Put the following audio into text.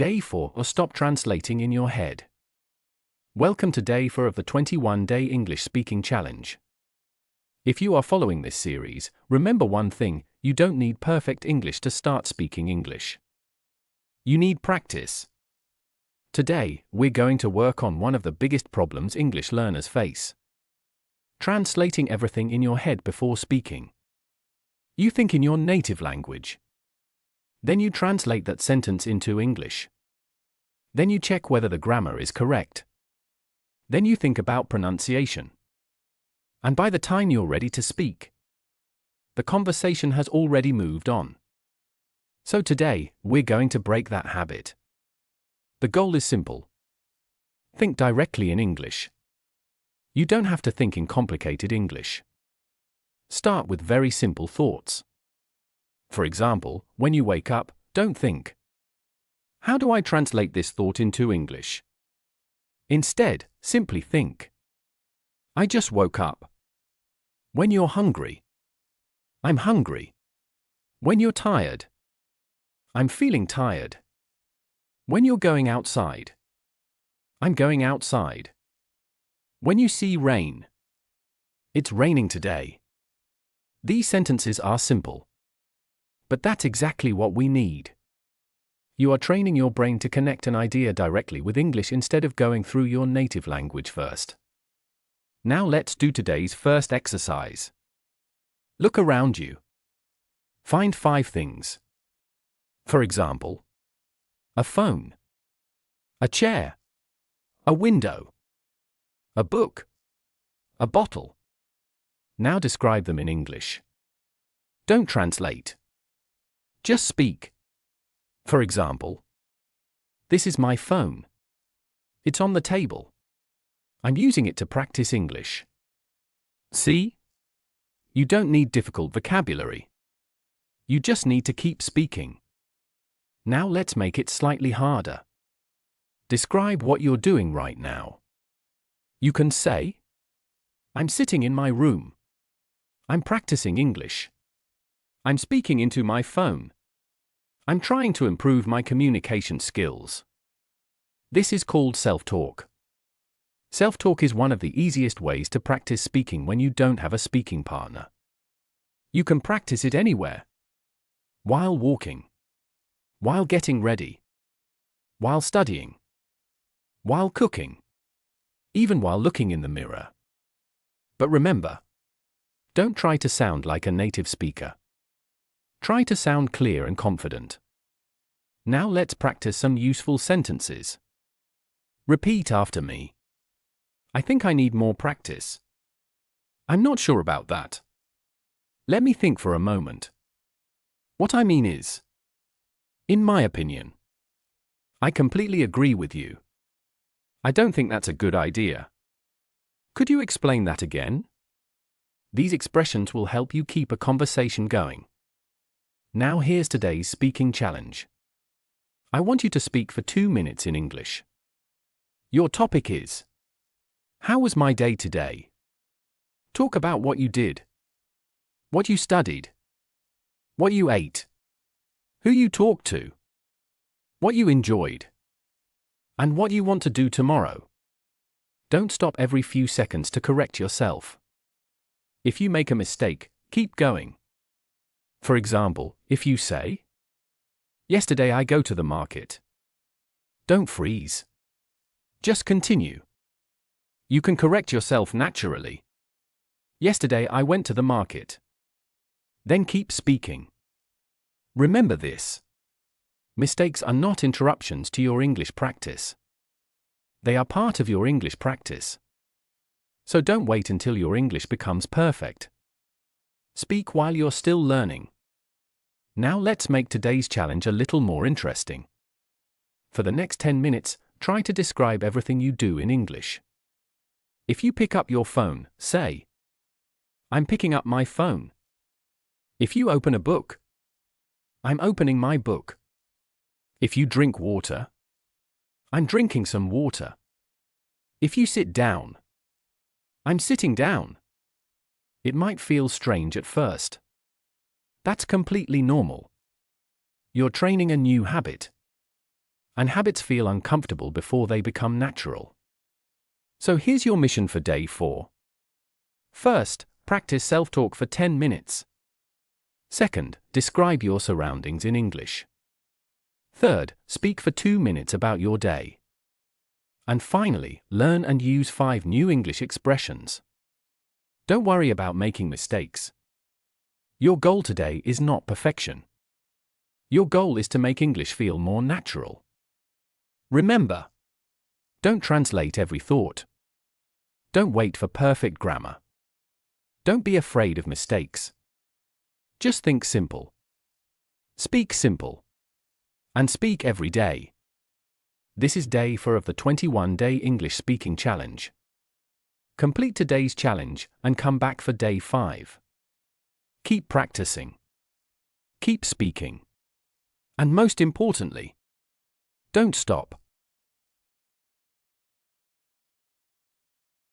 Day 4, or stop translating in your head. Welcome to Day 4 of the 21-day English Speaking Challenge. If you are following this series, remember one thing: you don't need perfect English to start speaking English. You need practice. Today, we're going to work on one of the biggest problems English learners face: translating everything in your head before speaking. You think in your native language. Then you translate that sentence into English. Then you check whether the grammar is correct. Then you think about pronunciation. And by the time you're ready to speak, the conversation has already moved on. So today, we're going to break that habit. The goal is simple. Think directly in English. You don't have to think in complicated English. Start with very simple thoughts. For example, when you wake up, don't think, "How do I translate this thought into English?" Instead, simply think, "I just woke up." When you're hungry, "I'm hungry." When you're tired, "I'm feeling tired." When you're going outside, "I'm going outside." When you see rain, "It's raining today." These sentences are simple. But that's exactly what we need. You are training your brain to connect an idea directly with English instead of going through your native language first. Now let's do today's first exercise. Look around you. Find 5 things. For example, a phone, a chair, a window, a book, a bottle. Now describe them in English. Don't translate. Just speak. For example, "This is my phone. It's on the table. I'm using it to practice English." See? You don't need difficult vocabulary. You just need to keep speaking. Now let's make it slightly harder. Describe what you're doing right now. You can say, "I'm sitting in my room. I'm practicing English. I'm speaking into my phone. I'm trying to improve my communication skills." This is called self-talk. Self-talk is one of the easiest ways to practice speaking when you don't have a speaking partner. You can practice it anywhere. While walking. While getting ready. While studying. While cooking. Even while looking in the mirror. But remember, don't try to sound like a native speaker. Try to sound clear and confident. Now let's practice some useful sentences. Repeat after me. "I think I need more practice." "I'm not sure about that." "Let me think for a moment." "What I mean is." "In my opinion." "I completely agree with you." "I don't think that's a good idea." "Could you explain that again?" These expressions will help you keep a conversation going. Now here's today's speaking challenge. I want you to speak for 2 minutes in English. Your topic is, "How was my day today?" Talk about what you did, what you studied, what you ate, who you talked to, what you enjoyed, and what you want to do tomorrow. Don't stop every few seconds to correct yourself. If you make a mistake, keep going. For example, if you say, "Yesterday I go to the market." Don't freeze. Just continue. You can correct yourself naturally. "Yesterday I went to the market." Then keep speaking. Remember this. Mistakes are not interruptions to your English practice. They are part of your English practice. So don't wait until your English becomes perfect. Speak while you're still learning. Now let's make today's challenge a little more interesting. For the next 10 minutes, try to describe everything you do in English. If you pick up your phone, say, "I'm picking up my phone." If you open a book, "I'm opening my book." If you drink water, "I'm drinking some water." If you sit down, "I'm sitting down." It might feel strange at first. That's completely normal. You're training a new habit. and habits feel uncomfortable before they become natural. So here's your mission for day 4. First, practice self-talk for 10 minutes. Second, describe your surroundings in English. Third, speak for 2 minutes about your day. And finally, learn and use 5 new English expressions. Don't worry about making mistakes. Your goal today is not perfection. Your goal is to make English feel more natural. Remember, don't translate every thought. Don't wait for perfect grammar. Don't be afraid of mistakes. Just think simple. Speak simple. And speak every day. This is day 4 of the 21-day English speaking challenge. Complete today's challenge and come back for day 5. Keep practicing. Keep speaking. And most importantly, don't stop.